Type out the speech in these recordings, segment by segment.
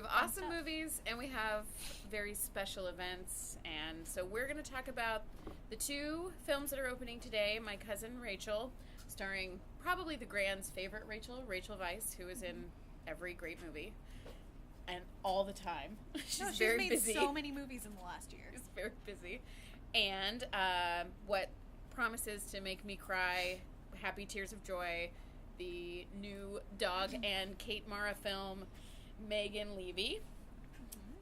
have awesome movies, and we have very special events. And so we're going to talk about the two films that are opening today. My Cousin Rachel, starring probably the Grand's favorite Rachel Weisz, who is in every great movie and all the time. She's very busy. She's made so many movies in the last year. She's very busy. And what promises to make me cry, happy tears of joy, the new Dog and Kate Mara film, Megan Levy,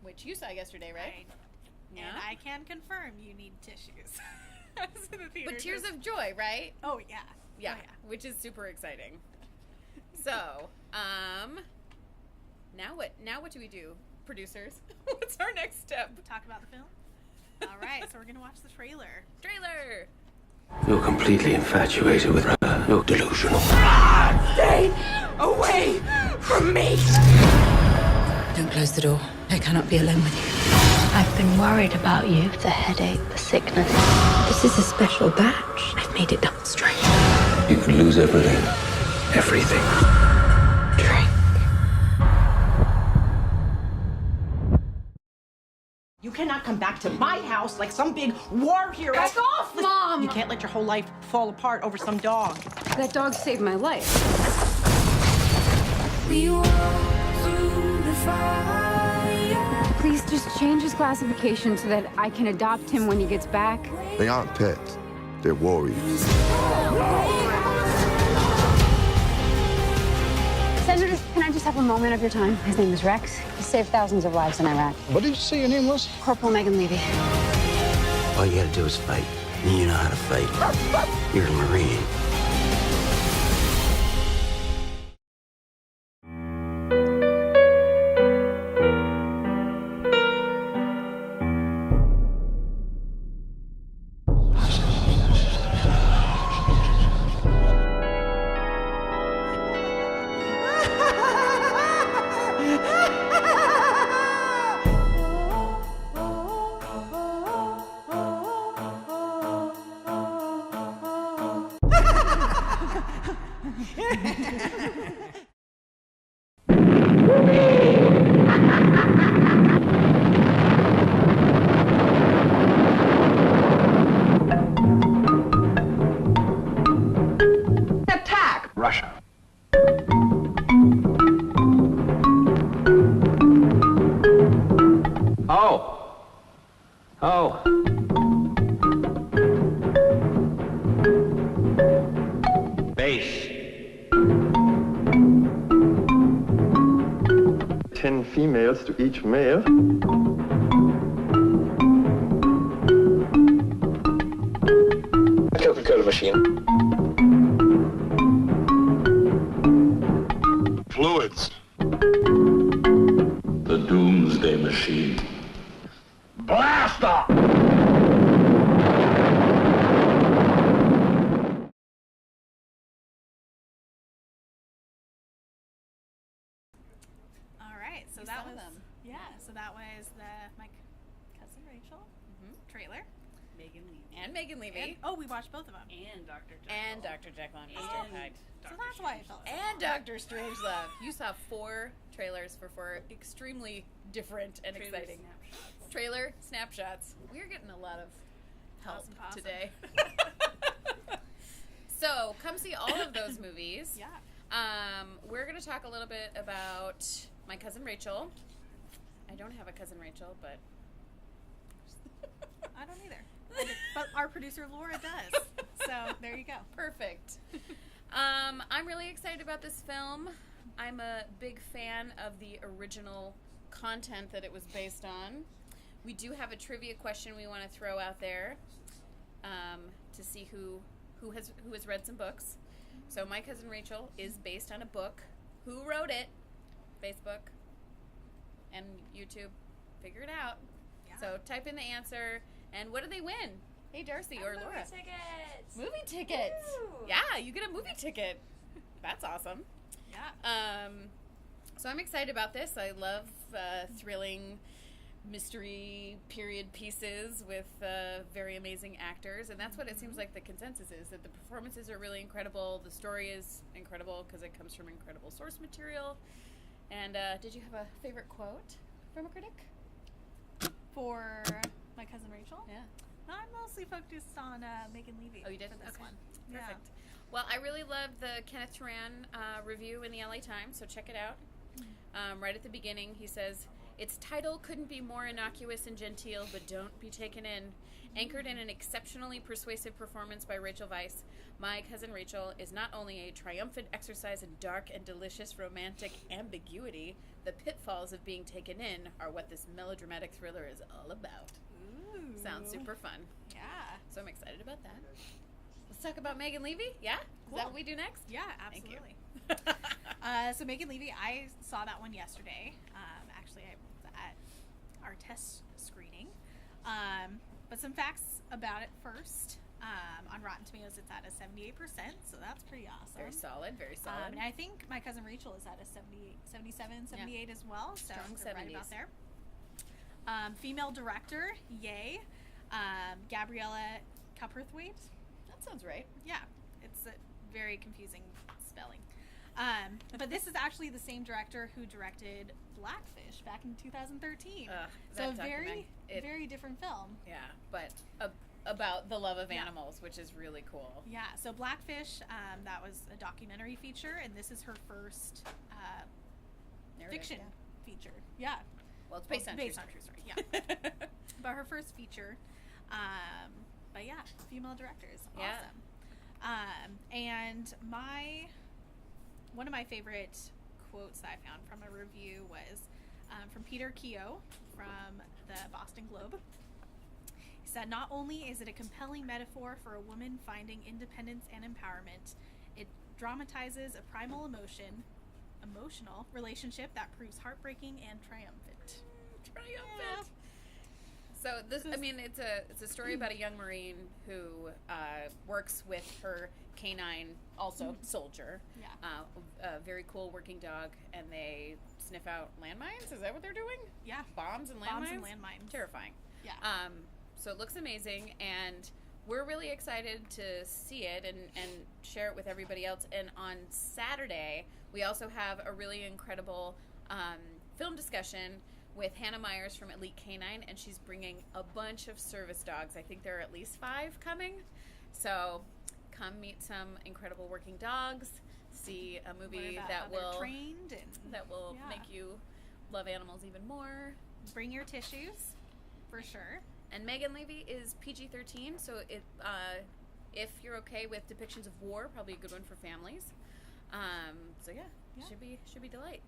which you saw yesterday, right? Yeah. And I can confirm you need tissues. I was in the theater. But tears of joy, right? Oh, yeah. Yeah, which is super exciting. So, now what do we do, producers? What's our next step? Talk about the film? All right, so we're going to watch the trailer. Trailer! You're completely infatuated with her. You're delusional. Stay away from me! Don't close the door. I cannot be alone with you. I've been worried about you. The headache, the sickness. This is a special batch. I've made it double strength. You could lose everything. Everything. Drink. You cannot come back to my house like some big war hero. Back off, Mom! You can't let your whole life fall apart over some dog. That dog saved my life. Please just change his classification so that I can adopt him when he gets back. They aren't pets. They're warriors. Senator, can I just have a moment of your time? His name is Rex. He saved thousands of lives in Iraq. What did you say your name was? Corporal Megan Levy. All you gotta do is fight. And you know how to fight. You're a Marine. Attack! Russia. Oh. Base. 10 females to each male. Coca-Cola machine. Fluids. The Doomsday Machine. Blast off! All right, so You that saw was them. so that was my Cousin Rachel trailer. Megan Levy. And, we watched both of them. And Dr. Jekyll. And Dr. Jekyll and Mr. Hyde. So that's why I felt it. And Dr. Strangelove. You saw 4 trailers for 4 extremely different and exciting trailer snapshots. We're getting a lot of help Awesome. today. So come see all of those movies. Yeah. We're going to talk a little bit about My Cousin Rachel. I don't have a Cousin Rachel, but I don't either. But our producer Laura does. So there you go. perfect. I'm really excited about this film. I'm a big fan of the original content that it was based on. We do have a trivia question we want to throw out there to see who has read some books. So My Cousin Rachel is based on a book. Who wrote it? Facebook and YouTube. Figure it out. Yeah. So type in the answer. And what do they win? Hey, Darcy or Laura. Tickets. Movie tickets. Woo. Yeah, you get a movie ticket. That's awesome. Yeah. So I'm excited about this. I love thrilling mystery period pieces with very amazing actors, and that's what it seems like the consensus is, that the performances are really incredible. The story is incredible because it comes from incredible source material, And did you have a favorite quote from a critic? For My Cousin Rachel? Yeah. I'm mostly focused on Megan Levy. Oh, you did? For this Okay. one. Perfect. Well, I really loved the Kenneth Turan review in the LA Times, so check it out. Right at the beginning, he says, "Its title couldn't be more innocuous and genteel, but don't be taken in. Anchored in an exceptionally persuasive performance by Rachel Weisz, My Cousin Rachel is not only a triumphant exercise in dark and delicious romantic ambiguity, the pitfalls of being taken in are what this melodramatic thriller is all about." Ooh. Sounds super fun. Yeah. So I'm excited about that. Let's talk about Megan Levy. Yeah? Is Cool. that what we do next? Yeah, Thank you. absolutely. So Megan Levy, I saw that one yesterday. Actually, I was at our test screening. But some facts about it first. On Rotten Tomatoes, it's at a 78%, so that's pretty awesome. Very solid, very solid. And I think My Cousin Rachel is at a 77, 78 as well. So Strong they're right 70s. about there. Female director, yay. Gabriella Cowperthwaite. That sounds right. Yeah, it's a very confusing spelling. But this is actually the same director who directed Blackfish back in 2013. So a that document- very different film. Yeah, but about the love of animals, which is really cool. Yeah, so Blackfish, that was a documentary feature, and this is her first Narrative, fiction yeah. feature. Yeah. Well, it's based on true story. story. Yeah. But her first feature. But yeah, female directors. Yeah. Awesome. And one of my favorite quotes that I found from a review was from Peter Keogh from the Boston Globe. He said, "Not only is it a compelling metaphor for a woman finding independence and empowerment, it dramatizes a primal emotional relationship that proves heartbreaking and triumphant." Triumphant. So this, I mean, it's a story about a young Marine who works with her canine, also soldier. Yeah. A very cool working dog, and they sniff out landmines. Is that what they're doing? Yeah. Bombs and landmines. Bombs and landmines. Terrifying. Yeah. So it looks amazing, and we're really excited to see it and share it with everybody else. And on Saturday, we also have a really incredible film discussion with Hannah Myers from Elite Canine, and she's bringing a bunch of service dogs. I think there are at least 5 coming. So come meet some incredible working dogs, see a movie Learn about that how they're will trained and yeah. make you love animals even more. Bring your tissues, for sure. And Megan Levy is PG-13, so if you're okay with depictions of war, probably a good one for families. So yeah, should be delight.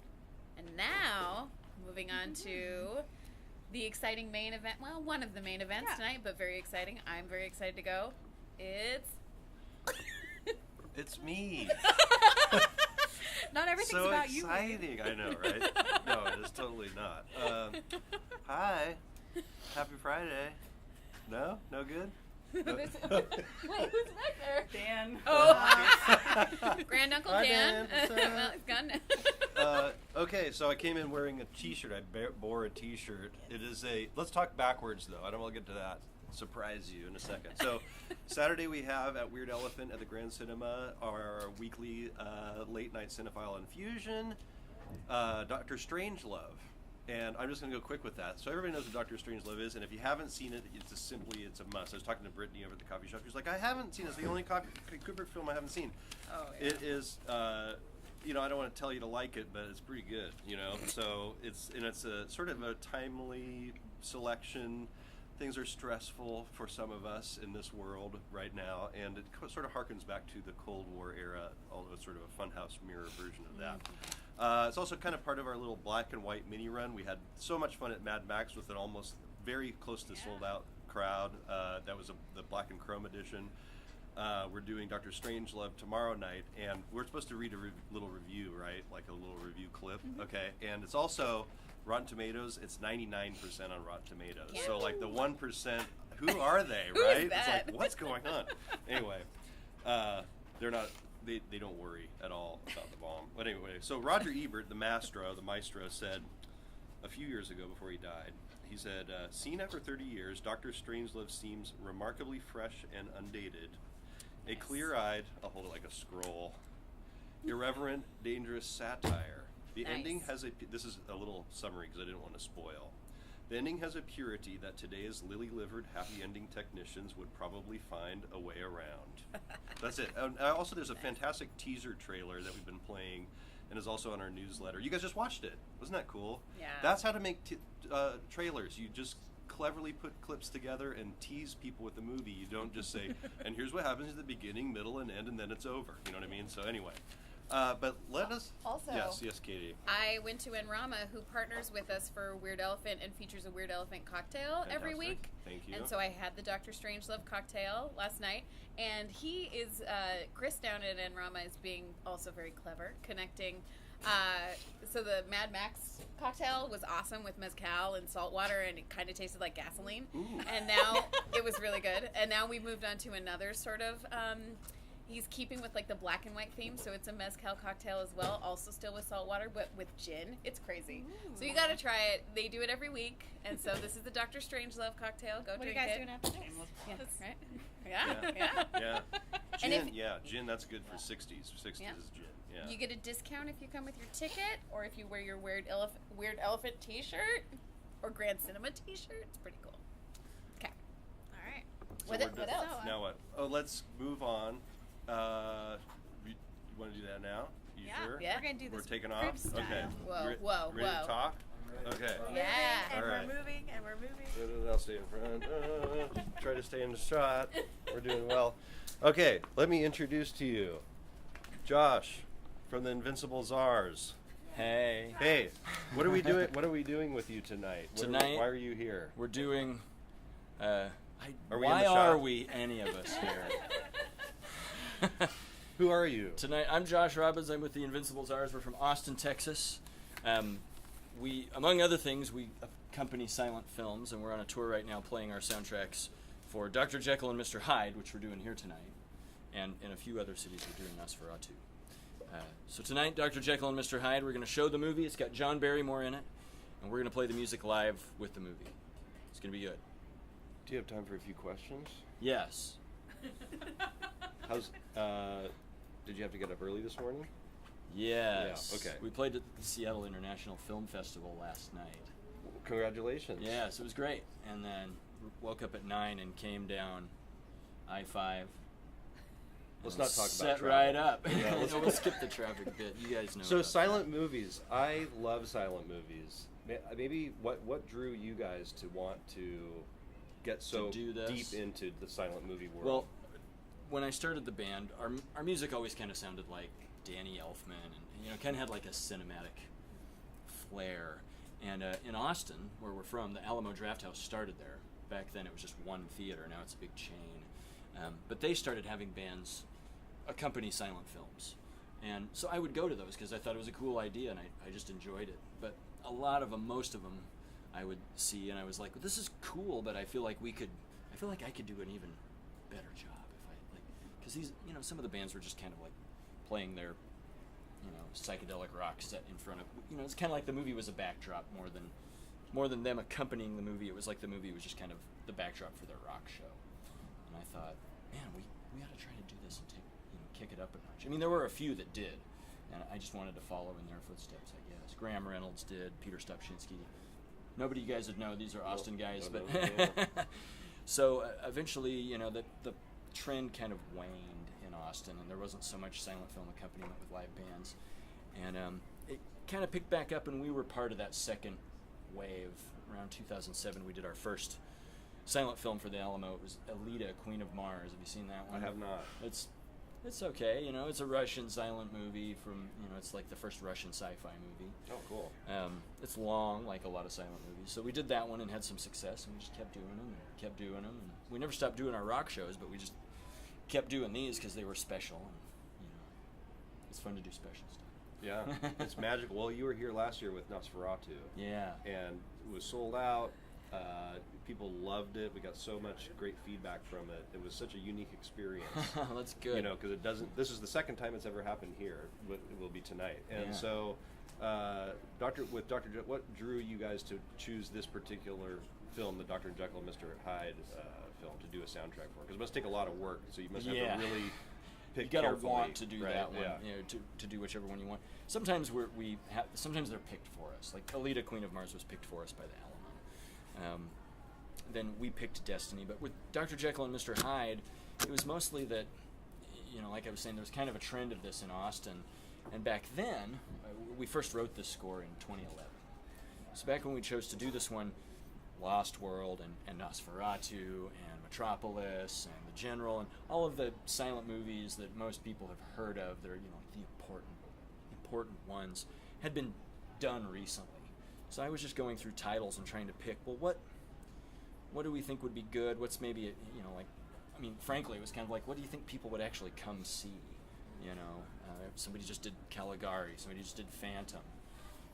And now, moving on to the exciting main event. Well, one of the main events tonight, but very exciting. I'm very excited to go. It's me. Not everything's so about you. exciting. I know, right? No, it is totally not. Hi. Happy Friday. No? No good? No? Wait, who's back there? Dan. Oh, Grand Uncle Hi, Dan. Dan. What's up? Well, it's gone. Okay, so I came in wearing a t-shirt. I bore a t-shirt. It is let's talk backwards, though. I don't want to get to that. Surprise you in a second. So, Saturday we have at Weird Elephant at the Grand Cinema our weekly late-night cinephile infusion, Dr. Strangelove. And I'm just going to go quick with that. So everybody knows what Dr. Strangelove is, and if you haven't seen it, it's a must. I was talking to Brittany over at the coffee shop. She's like, I haven't seen it. It's the only Kubrick film I haven't seen. Oh, yeah. It is, I don't want to tell you to like it, but it's pretty good, So it's a sort of a timely selection. Things are stressful for some of us in this world right now, and it sort of harkens back to the Cold War era, although it's sort of a funhouse mirror version of that. It's also kind of part of our little black and white mini run. We had so much fun at Mad Max with an almost very close to sold out crowd. That was the black and chrome edition. We're doing Dr. Strangelove tomorrow night, and we're supposed to read a little review, right? Like a little review clip, okay? And it's also Rotten Tomatoes. It's 99% on Rotten Tomatoes. Yeah. So like the 1%, who are they, Who right? is that? It's like, what's going on? Anyway, they're not. They don't worry at all about the bomb. But anyway, so Roger Ebert, the maestro, said a few years ago before he died, he said, seen after 30 years, Dr. Strangelove seems remarkably fresh and undated. A clear-eyed, I'll hold it like a scroll, irreverent, dangerous satire The Nice. ending has this is a little summary because I didn't want to spoil. The ending has a purity that today's lily-livered happy ending technicians would probably find a way around. That's it. And also, there's a fantastic teaser trailer that we've been playing and is also on our newsletter. You guys just watched it. Wasn't that cool? Yeah. That's how to make trailers. You just cleverly put clips together and tease people with the movie. You don't just say, and here's what happens at the beginning, middle, and end, and then it's over. You know what I mean? So anyway. But let us... Also, Yes, Katie. I went to Enrama, who partners with us for Weird Elephant and features a Weird Elephant cocktail every Fantastic. week. Thank you. And so I had the Dr. Strangelove cocktail last night. And he is, Chris down at Enrama is being also very clever, connecting. So the Mad Max cocktail was awesome with mezcal and salt water, and it kind of tasted like gasoline. Ooh. And now it was really good. And now we moved on to another sort of... he's keeping with like the black and white theme, so it's a mezcal cocktail as well, also still with salt water, but with gin. It's crazy. So you got to try it. They do it every week, and so this is the Dr. Strangelove cocktail. Go What are you drink guys it. doing after this? Yeah, right? Yeah. Yeah. And Gin, if- gin, that's good for 60s. 60s Yeah. is gin. Yeah. You get a discount if you come with your ticket, or if you wear your Weird Elephant t-shirt, or Grand Cinema t-shirt. It's pretty cool. Okay. All right. So What we're else? done. Now what? Oh, let's move on. You want to do that now? You Yeah. sure? Yeah. We're gonna do this. We're taking crib off? style. Okay. Whoa, Re- whoa, ready whoa. to talk? Okay. Yeah. And All right. we're moving, and we're moving. I'll stay in front. Try to stay in the shot. We're doing well. Okay, let me introduce to you Josh from the Invincible Czars. Hey. Hey, what are we doing? What are we doing with you tonight? Tonight, why are you here? We're doing. Are we in why the are shop? we any of us here? Who are you? Tonight, I'm Josh Robbins. I'm with the Invincible Czars. We're from Austin, Texas. We, among other things, we accompany silent films, and we're on a tour right now playing our soundtracks for Dr. Jekyll and Mr. Hyde, which we're doing here tonight, and in a few other cities we're doing Nosferatu. So tonight, Dr. Jekyll and Mr. Hyde, we're going to show the movie. It's got John Barrymore in it, and we're going to play the music live with the movie. It's going to be good. Do you have time for a few questions? Yes. How's? Did you have to get up early this morning? Yes. Yeah, okay. We played at the Seattle International Film Festival last night. Congratulations. Yes, it was great. And then woke up at 9 and came down I-5. Let's and not talk about set traffic. right up. Yeah, let's- We'll skip the traffic bit. You guys know. So about silent movies. I love silent movies. Maybe what drew you guys to want to get so do this? deep into the silent movie world? Well, when I started the band, our music always kind of sounded like Danny Elfman, and kind of had like a cinematic flair. And in Austin, where we're from, the Alamo Drafthouse started there. Back then, it was just one theater. Now it's a big chain. But they started having bands accompany silent films, and so I would go to those because I thought it was a cool idea, and I just enjoyed it. But a lot of them, most of them, I would see, and I was like, well, "This is cool," but I feel like I could do an even better job if I because these, some of the bands were just kind of like playing their, psychedelic rock set in front of, it's kind of like the movie was a backdrop more than them accompanying the movie. It was like the movie was just kind of the backdrop for their rock show. And I thought, man, we ought to try to do this and kick it up a notch. I mean, there were a few that did, and I just wanted to follow in their footsteps, I guess. Graham Reynolds did, Peter Stupczynski. Nobody you guys would know. These are Austin guys, but so eventually, the trend kind of waned in Austin, and there wasn't so much silent film accompaniment with live bands, and it kind of picked back up, and we were part of that second wave. Around 2007, we did our first silent film for the Alamo. It was Alita, Queen of Mars. Have you seen that one? I have not. It's okay. It's a Russian silent movie from, it's like the first Russian sci-fi movie. Oh, cool. It's long, like a lot of silent movies. So we did that one and had some success, and we just kept doing them. And we never stopped doing our rock shows, but we just kept doing these because they were special. And, it's fun to do special stuff. Yeah, it's magical. Well, you were here last year with Nosferatu. Yeah. And it was sold out. People loved it. We got so much great feedback from it. It was such a unique experience. That's good. Because it doesn't. This is the second time it's ever happened here. But it will be tonight. And Yeah. so, Dr. what drew you guys to choose this particular film, the Dr. Jekyll and Mr. Hyde film, to do a soundtrack for? Because it must take a lot of work. So you must have to really pick you gotta carefully, want to do right? that one, Yeah. you know, to do whichever one you want. Sometimes sometimes they're picked for us. Like Alita, Queen of Mars was picked for us by the Alamo. Then we picked Destiny, but with Dr. Jekyll and Mr. Hyde, it was mostly that, you know, like I was saying, there was kind of a trend of this in Austin, and back then, we first wrote this score in 2011. So back when we chose to do this one, Lost World and Nosferatu and Metropolis and The General and all of the silent movies that most people have heard of, they're, you know, the important ones, had been done recently. So I was just going through titles and trying to pick, well, what do we think would be good? What's maybe, you know, like, I mean, frankly, it was kind of like, what do you think people would actually come see? You know, somebody just did Caligari, somebody just did Phantom.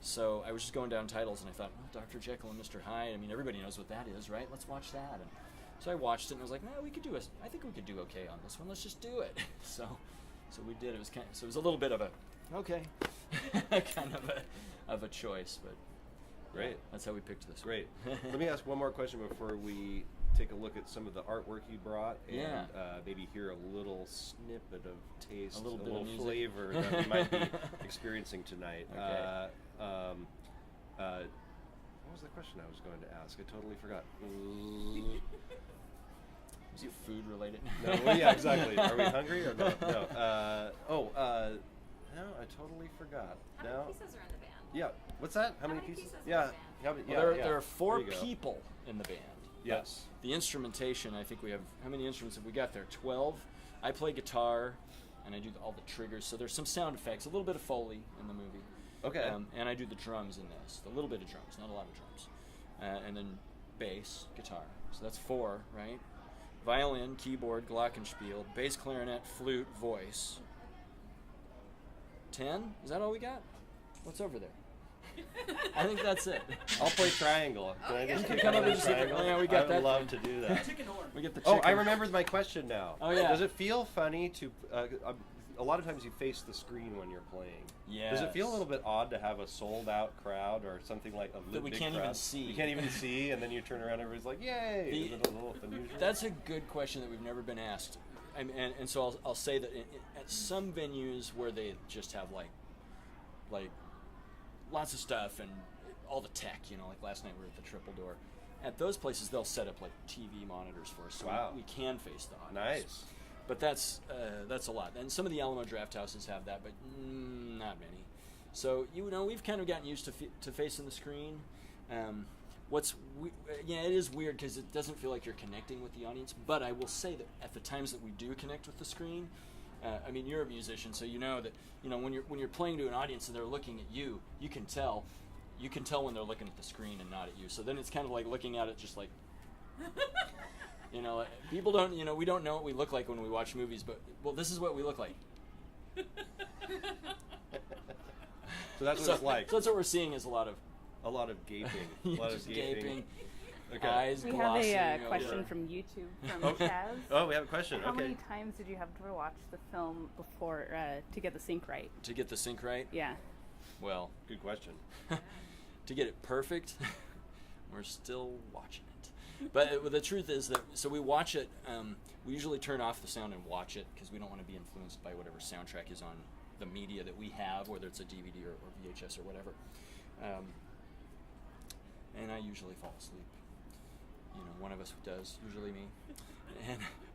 So I was just going down titles, and I thought, well, Dr. Jekyll and Mr. Hyde, I mean, everybody knows what that is, right? Let's watch that. And so I watched it, and I was like, no, I think we could do okay on this one. Let's just do it. So we did. It was a little bit of a, okay, kind of a choice, but Great. yeah, that's how we picked this. Great. Let me ask one more question before we take a look at some of the artwork you brought and Yeah. Maybe hear a little snippet of taste, A little bit of music. flavor that we might be experiencing tonight. Okay. What was the question I was going to ask? I totally forgot. Is it food related? No, well, yeah, exactly. Are we hungry or no? No. No, I totally forgot. How many pieces are in the band? Yeah. What's that? How many pieces? Yeah. How many, Well, yeah. there are 4 There you go. people in the band. Yes. The instrumentation, I think we have, how many instruments have we got there? 12. I play guitar, and I do all the triggers, so there's some sound effects, a little bit of Foley in the movie. Okay. And I do the drums in this, a little bit of drums, not a lot of drums. And then bass, guitar. So that's 4, right? Violin, keyboard, glockenspiel, bass, clarinet, flute, voice. 10? Is that all we got? What's over there? I think that's it. I'll play triangle. Can I just Come up and just hit the- triangle? yeah, we got I that would love thing. to do that. We get the Oh, chicken. I remembered my question now. Oh, yeah. Does it feel funny to? A lot of times you face the screen when you're playing. Yes. Does it feel a little bit odd to have a sold-out crowd or something like a That we big can't crowd? even see. You can't even see, and then you turn around, everybody's like, "Yay!" Is it a little unusual? That's a good question that we've never been asked. And so I'll say that at some venues where they just have like lots of stuff and all the tech, you know, like last night we were at the Triple Door. At those places, they'll set up like TV monitors for us, so Wow. we can face the audience. Nice. But that's a lot. And some of the Alamo Draft Houses have that, but not many. So we've kind of gotten used to facing the screen. It is weird because it doesn't feel like you're connecting with the audience. But I will say that at the times that we do connect with the screen, I mean, you're a musician, so you know that when you're playing to an audience and they're looking at you, you can tell when they're looking at the screen and not at you. So then it's kind of like looking at it just like. People don't, we don't know what we look like when we watch movies, but, well, this is what we look like. So that's what it's like. So that's what we're seeing is a lot of gaping. A lot just of gaping. Okay. Eyes We glossing have a over. question from YouTube from Chaz. Oh, we have a question. How Okay. many times did you have to watch the film before to get the sync right? To get the sync right? Yeah. Well, good question. To get it perfect, we're still watching it. But the truth is that, so we watch it, we usually turn off the sound and watch it because we don't want to be influenced by whatever soundtrack is on the media that we have, whether it's a DVD or VHS or whatever. And I usually fall asleep. One of us does, usually me.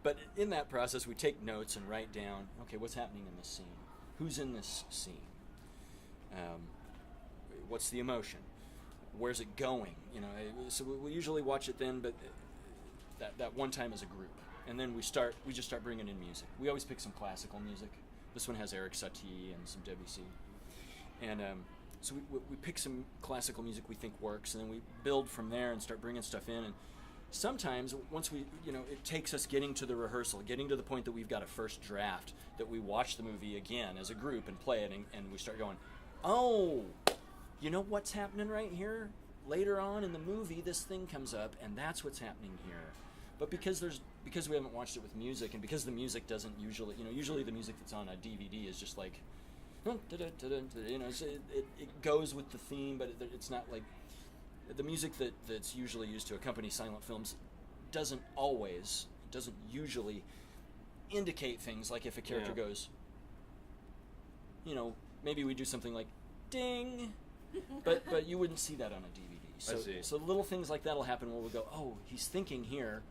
But in that process, we take notes and write down, okay, what's happening in this scene? Who's in this scene? What's the emotion? Where's it going? So we usually watch it then, but that one time as a group, and then we just start bringing in music. We always pick some classical music. This one has Eric Satie and some Debussy, and so we pick some classical music we think works, and then we build from there and start bringing stuff in. And sometimes once we, it takes us getting to the rehearsal, getting to the point that we've got a first draft, that we watch the movie again as a group and play it, and we start going, oh, you know what's happening right here? Later on in the movie, this thing comes up, and that's what's happening here. But because we haven't watched it with music, and because the music doesn't usually the music that's on a DVD is just like, it goes with the theme, but it's not like the music that's usually used to accompany silent films doesn't usually indicate things, like if a character Yeah. goes, you know, maybe we do something like ding, but you wouldn't see that on a DVD. So, I see. So little things like that'll happen where we go, oh, he's thinking here,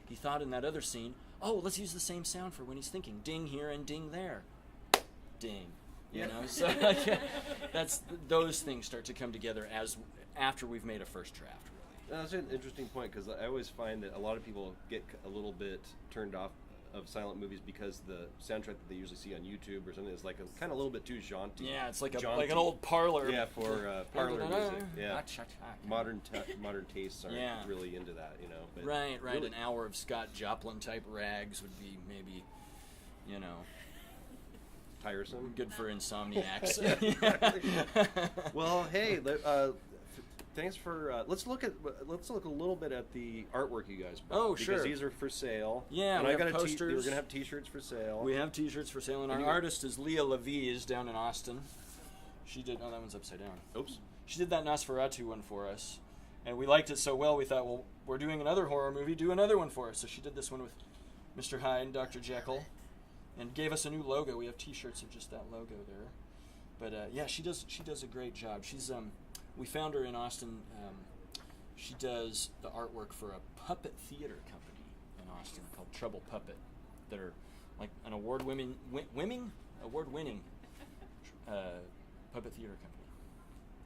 he thought in that other scene, oh, let's use the same sound for when he's thinking, ding here and ding there, ding. You know, so like, those things start to come together after we've made a first draft. Really, That's an interesting point, because I always find that a lot of people get a little bit turned off of silent movies because the soundtrack that they usually see on YouTube or something is like a kind of a little bit too jaunty. Yeah, it's like jaunty. an old parlor. Yeah, for parlor music. Yeah, modern tastes aren't Yeah. really into that, you know. But Right. really- An hour of Scott Joplin type rags would be maybe, you know, tiresome. good for insomniacs. Well, hey, thanks for. Let's look a little bit at the artwork you guys brought. Oh, sure. Because these are for sale. Yeah, and we I got have posters. We're gonna have T-shirts for sale. We have T-shirts for sale, and our artist is Leah Levies down in Austin. She did. Oh, that one's upside down. Oops. She did that Nosferatu one for us, and we liked it so well. We thought, well, we're doing another horror movie. Do another one for us. So she did this one with Mr. Hyde and Dr. Jekyll, and gave us a new logo. We have T-shirts of just that logo there. But yeah, she does a great job. She's we found her in Austin. She does the artwork for a puppet theater company in Austin called Trouble Puppet. That are like an award-winning puppet theater company.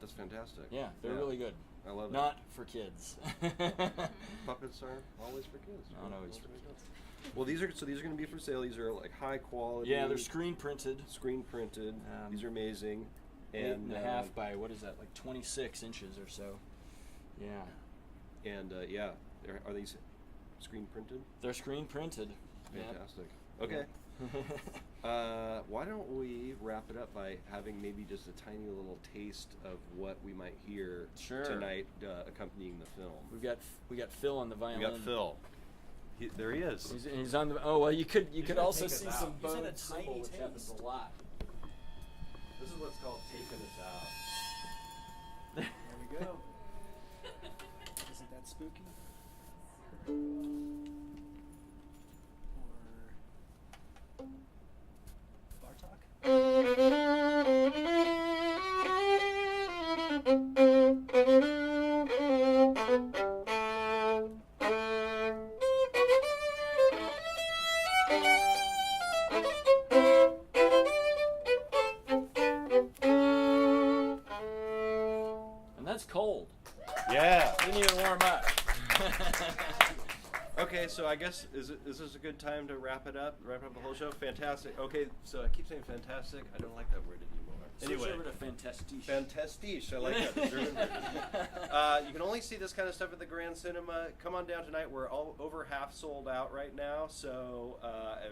That's fantastic. Yeah, they're really good. I love it. Not for kids. Puppets are always for kids. Not always for kids. Well, these are going to be for sale. These are like high quality. Yeah, they're screen printed. These are amazing. 8.5 by what is that? Like 26 inches or so. Yeah. And yeah, are these screen printed? They're screen printed. Fantastic. Okay. Why don't we wrap it up by having maybe just a tiny little taste of what we might hear tonight accompanying the film? We got Phil on the violin. We got Phil. There he is. He's on the. Oh well, you could also see some bone symbol, which happens a lot. This is what's called taking us out. There we go. Isn't that spooky? And that's cold. Yeah. We need to warm up. Okay, so I guess is this a good time to wrap up the whole show? Fantastic. Okay, so I keep saying fantastic. I don't like that word anymore. Switch over to fantastiche. Fantastiche. I like that. You can only see this kind of stuff at the Grand Cinema. Come on down tonight. We're all over half sold out right now. So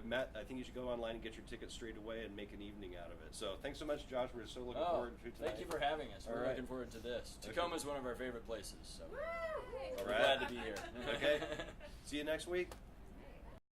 Matt, I think you should go online and get your tickets straight away and make an evening out of it. So thanks so much, Josh. We're so looking forward to tonight. Thank you for having us. We're right. looking forward to this. Tacoma is one of our favorite places. So All we're right. glad to be here. Okay. See you next week.